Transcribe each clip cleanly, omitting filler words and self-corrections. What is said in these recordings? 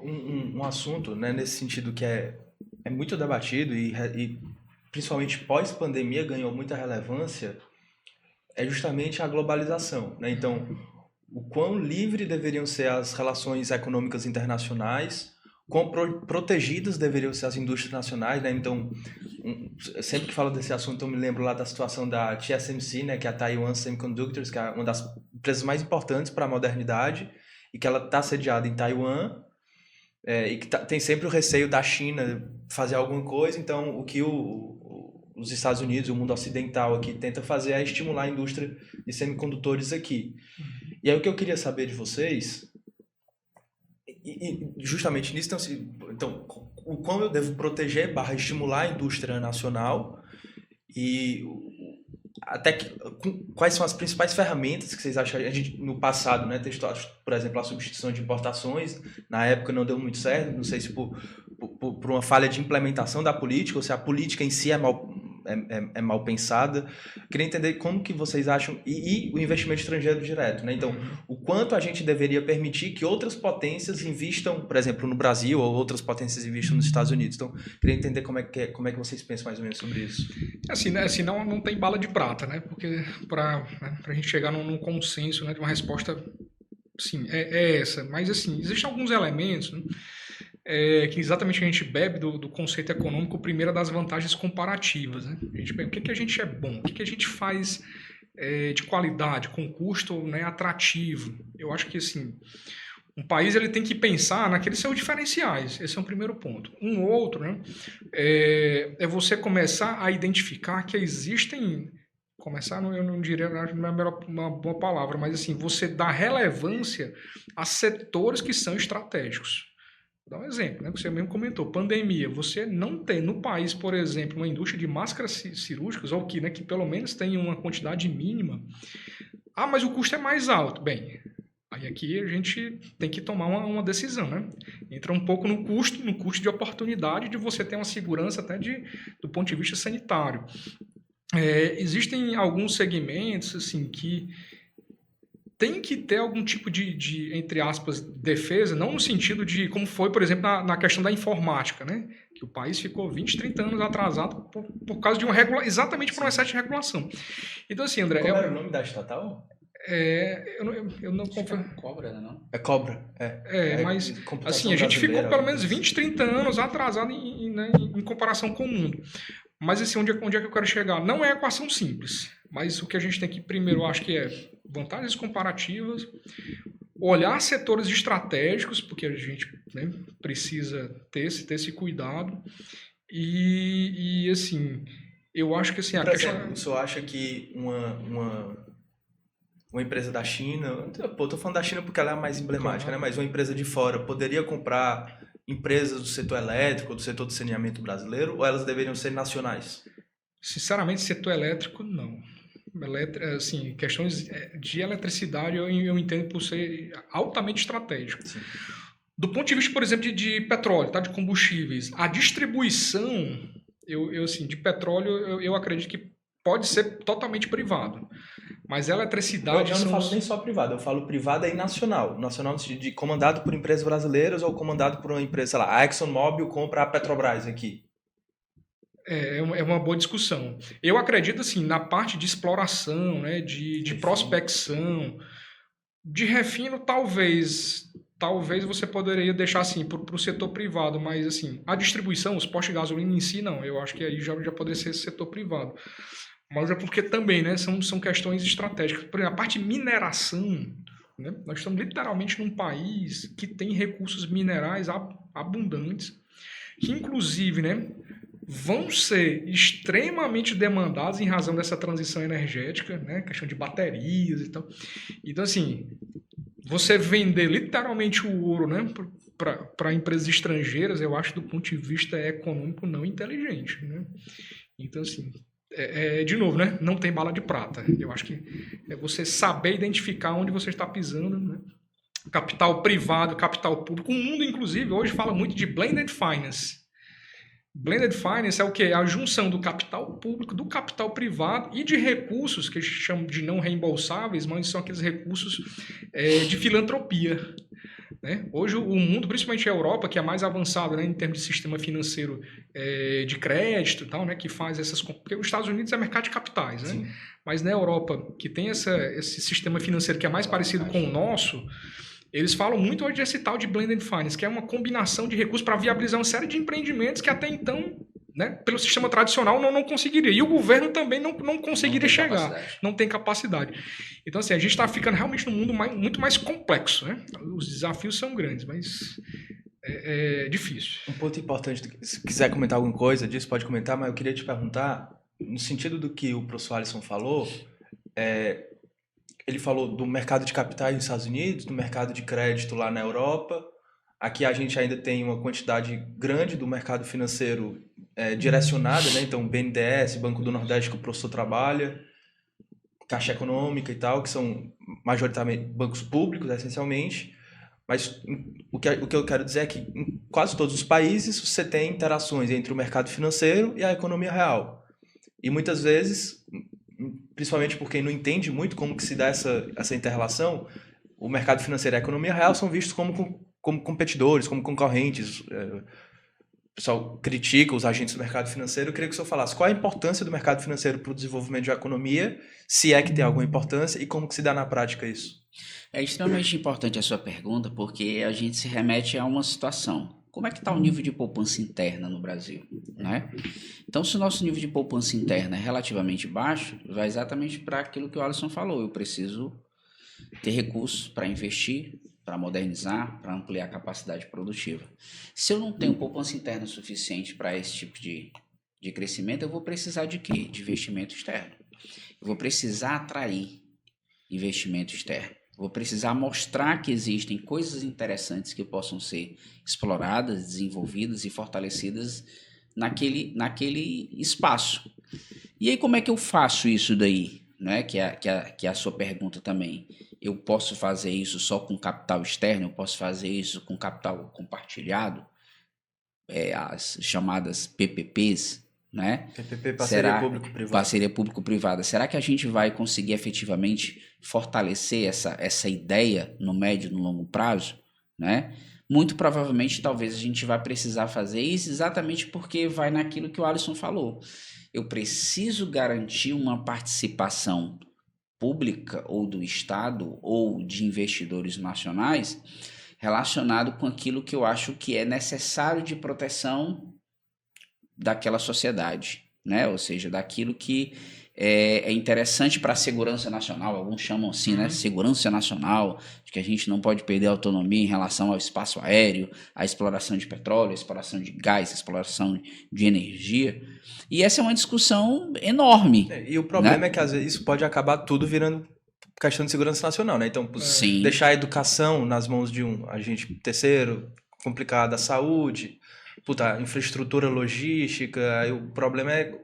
um assunto, né, nesse sentido que é muito debatido e principalmente pós-pandemia ganhou muita relevância, é justamente a globalização, né? Então, o quão livre deveriam ser as relações econômicas internacionais, quão protegidas deveriam ser as indústrias nacionais, né? Então, sempre que falo desse assunto, eu me lembro lá da situação da TSMC, né, que é a Taiwan Semiconductors, que é uma das empresas mais importantes para a modernidade, e que ela está sediada em Taiwan, e que tem sempre o receio da China fazer alguma coisa. Então, o que os Estados Unidos, o mundo ocidental aqui, tenta fazer é estimular a indústria de semicondutores aqui. E aí o que eu queria saber de vocês, e justamente nisso, então, o quão eu devo proteger / estimular a indústria nacional e até quais são as principais ferramentas que vocês acham? A gente, no passado, né, testou, por exemplo, a substituição de importações, na época não deu muito certo, não sei se por uma falha de implementação da política, ou se a política em si é mal pensada. Queria entender como que vocês acham, e o investimento estrangeiro direto, né? Então, o quanto a gente deveria permitir que outras potências invistam, por exemplo, no Brasil, ou outras potências invistam nos Estados Unidos. Então, queria entender como é que vocês pensam mais ou menos sobre isso. Assim, né? Assim, não tem bala de prata, né? Porque para a gente chegar num consenso, né, de uma resposta, sim, é essa. Mas, assim, existem alguns elementos, né, que exatamente a gente bebe do conceito econômico, primeiro das vantagens comparativas. Né? A gente bebe, o que a gente é bom, o que a gente faz de qualidade, com custo, né, atrativo. Eu acho que assim, um país ele tem que pensar naqueles seus diferenciais. Esse é um primeiro ponto. Um outro, né, é você começar a identificar que existem... Começar, eu não diria, não é uma boa palavra, mas assim, você dá relevância a setores que são estratégicos. Vou dar um exemplo, né, que você mesmo comentou, pandemia. Você não tem no país, por exemplo, uma indústria de máscaras cirúrgicas, ou que, né, que pelo menos tem uma quantidade mínima. Ah, mas o custo é mais alto. Bem, aí aqui a gente tem que tomar uma decisão, né? Entra um pouco no custo de oportunidade de você ter uma segurança até do ponto de vista sanitário. Existem alguns segmentos assim que tem que ter algum tipo de, entre aspas, defesa, não no sentido de como foi, por exemplo, na questão da informática, né? Que o país ficou 20, 30 anos atrasado por causa de exatamente por um excesso de regulação. Então, assim, André... Como era o nome da estatal? Eu não confio. É Cobra, né? É Cobra, mas assim, a gente ficou pelo menos 20, 30 anos atrasado em comparação com o mundo. Mas assim, onde é que eu quero chegar? Não é equação simples, mas o que a gente tem que primeiro, eu acho que é vantagens comparativas, olhar setores estratégicos, porque a gente, né, precisa ter esse cuidado, e assim, eu acho que assim... Por exemplo, o senhor acha que uma empresa da China, tô falando da China porque ela é a mais emblemática, claro, né? Mas uma empresa de fora poderia comprar empresas do setor elétrico, do setor de saneamento brasileiro, ou elas deveriam ser nacionais? Sinceramente, setor elétrico, não. Assim, questões de eletricidade eu entendo por ser altamente estratégico. Sim. Do ponto de vista, por exemplo, de petróleo, tá? De combustíveis, a distribuição assim, de petróleo eu acredito que pode ser totalmente privado. Mas a eletricidade... Eu não falo nem só privado, eu falo privada e nacional. Nacional de comandado por empresas brasileiras ou comandado por uma empresa, sei lá, a ExxonMobil compra a Petrobras aqui. É uma boa discussão. Eu acredito, assim, na parte de exploração, né, de prospecção, de refino, talvez você poderia deixar, assim, para o setor privado, mas, assim, a distribuição, os postos de gasolina em si, não. Eu acho que aí já poderia ser setor privado. Mas é porque também, né, são questões estratégicas. Por exemplo, a parte de mineração, né, nós estamos literalmente num país que tem recursos minerais abundantes, que inclusive, né, vão ser extremamente demandados em razão dessa transição energética, né, questão de baterias e tal. Então, assim, você vender literalmente o ouro, né, para empresas estrangeiras, eu acho, do ponto de vista econômico, não inteligente, né? Então, assim... de novo, né? Não tem bala de prata. Eu acho que é você saber identificar onde você está pisando, né? Capital privado, capital público. O mundo, inclusive, hoje fala muito de blended finance. Blended finance é o quê? A junção do capital público, do capital privado e de recursos que a gente chama de não reembolsáveis, mas são aqueles recursos de filantropia. né? Hoje o mundo, principalmente a Europa, que é mais avançada, né, em termos de sistema financeiro de crédito e tal, né, que faz essas... Porque os Estados Unidos é mercado de capitais, né? Sim. Mas na Europa, que tem esse sistema financeiro que é mais parecido com o nosso, eles falam muito hoje desse tal de blended finance, que é uma combinação de recursos para viabilizar uma série de empreendimentos que até então, né, pelo sistema tradicional não conseguiria. E o governo também não conseguiria chegar. Não tem capacidade. Então, assim, a gente está ficando realmente num mundo muito mais complexo, né? Os desafios são grandes, mas é difícil. Um ponto importante, se quiser comentar alguma coisa disso, pode comentar, mas eu queria te perguntar, no sentido do que o professor Alisson falou, ele falou do mercado de capitais nos Estados Unidos, do mercado de crédito lá na Europa. Aqui a gente ainda tem uma quantidade grande do mercado financeiro direcionada, né? Então, BNDES, Banco do Nordeste, que o professor trabalha, Caixa Econômica e tal, que são majoritariamente bancos públicos, essencialmente. Mas o que eu quero dizer é que em quase todos os países você tem interações entre o mercado financeiro e a economia real. E muitas vezes, principalmente por quem não entende muito como que se dá essa inter-relação, o mercado financeiro e a economia real são vistos como competidores, como concorrentes. O pessoal critica os agentes do mercado financeiro. Eu queria que o senhor falasse qual a importância do mercado financeiro para o desenvolvimento da economia, se é que tem alguma importância, e como que se dá na prática isso. É extremamente importante a sua pergunta, porque a gente se remete a uma situação. Como é que está o nível de poupança interna no Brasil, né? Então, se o nosso nível de poupança interna é relativamente baixo, vai exatamente para aquilo que o Alisson falou. Eu preciso ter recursos para investir, para modernizar, para ampliar a capacidade produtiva. Se eu não tenho poupança interna suficiente para esse tipo de crescimento, eu vou precisar de quê? De investimento externo. Eu vou precisar atrair investimento externo. Vou precisar mostrar que existem coisas interessantes que possam ser exploradas, desenvolvidas e fortalecidas naquele espaço. E aí como é que eu faço isso daí? Né? Que é a sua pergunta também. Eu posso fazer isso só com capital externo? Eu posso fazer isso com capital compartilhado? As chamadas PPPs, né? PPP, parceria público-privada. Parceria público-privada. Será que a gente vai conseguir efetivamente fortalecer essa ideia no médio e no longo prazo, né? Muito provavelmente, talvez a gente vai precisar fazer isso exatamente porque vai naquilo que o Alisson falou. Eu preciso garantir uma participação pública ou do Estado ou de investidores nacionais relacionado com aquilo que eu acho que é necessário de proteção daquela sociedade, né? Ou seja, daquilo que é interessante para a segurança nacional, alguns chamam assim, né? Segurança nacional, de que a gente não pode perder a autonomia em relação ao espaço aéreo, à exploração de petróleo, à exploração de gás, à exploração de energia. E essa é uma discussão enorme. E o problema, né? é que às vezes isso pode acabar tudo virando questão de segurança nacional, né? Então, Sim. deixar a educação nas mãos de um agente terceiro, complicado, a saúde, a infraestrutura logística, aí o problema é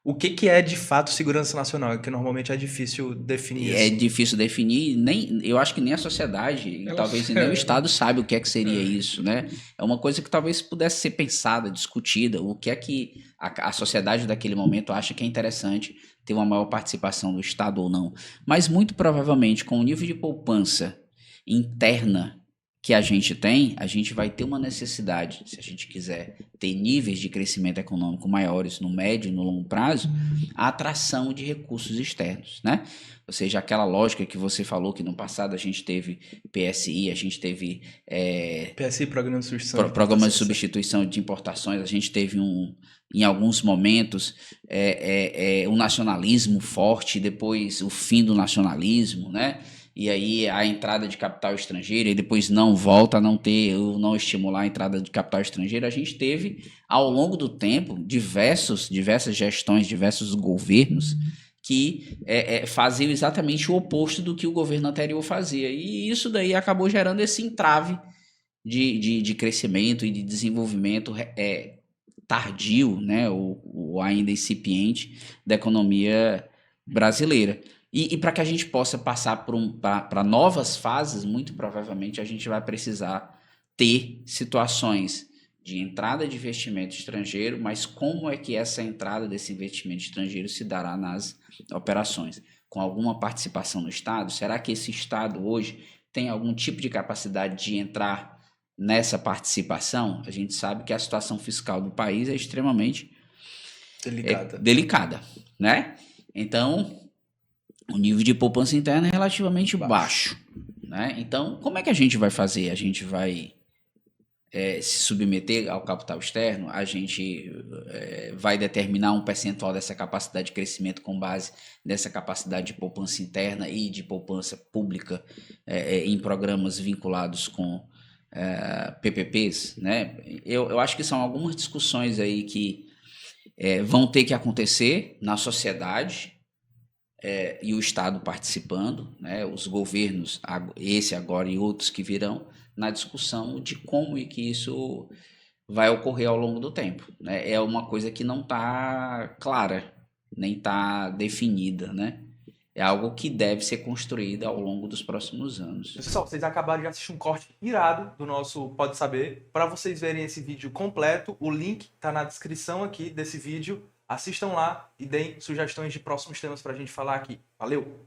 o que é de fato segurança nacional, que normalmente é difícil definir. É difícil definir, eu acho que nem a sociedade, talvez nem o Estado sabe o que seria isso, né? É uma coisa que talvez pudesse ser pensada, discutida, o que é que a sociedade daquele momento acha que é interessante ter uma maior participação do Estado ou não. Mas muito provavelmente, com o nível de poupança interna que a gente tem, a gente vai ter uma necessidade, se a gente quiser ter níveis de crescimento econômico maiores no médio e no longo prazo, a atração de recursos externos, né? Ou seja, aquela lógica que você falou que no passado a gente teve PSI, a gente teve... PSI, Programa de Substituição de Importações, a gente teve em alguns momentos um nacionalismo forte, depois o fim do nacionalismo, né? E aí a entrada de capital estrangeiro, e depois não volta a não ter, ou não estimular a entrada de capital estrangeiro. A gente teve, ao longo do tempo, diversas gestões, diversos governos que faziam exatamente o oposto do que o governo anterior fazia. E isso daí acabou gerando esse entrave de crescimento e de desenvolvimento tardio, né, ou ainda incipiente da economia brasileira. E para que a gente possa passar para novas fases, muito provavelmente a gente vai precisar ter situações de entrada de investimento estrangeiro, mas como é que essa entrada desse investimento estrangeiro se dará nas operações? Com alguma participação no Estado? Será que esse Estado hoje tem algum tipo de capacidade de entrar nessa participação, a gente sabe que a situação fiscal do país é extremamente delicada, né? Então, o nível de poupança interna é relativamente baixo, né? Então, como é que a gente vai fazer? A gente vai se submeter ao capital externo? A gente vai determinar um percentual dessa capacidade de crescimento com base nessa capacidade de poupança interna e de poupança pública em programas vinculados com PPPs, né? Eu acho que são algumas discussões aí que vão ter que acontecer na sociedade, e o Estado participando, né, os governos, esse agora e outros que virão, na discussão de como e que isso vai ocorrer ao longo do tempo, né? É uma coisa que não está clara, nem está definida, né? É algo que deve ser construído ao longo dos próximos anos. Pessoal, vocês acabaram de assistir um corte irado do nosso Pode Saber. Para vocês verem esse vídeo completo, o link está na descrição aqui desse vídeo. Assistam lá e deem sugestões de próximos temas para a gente falar aqui. Valeu!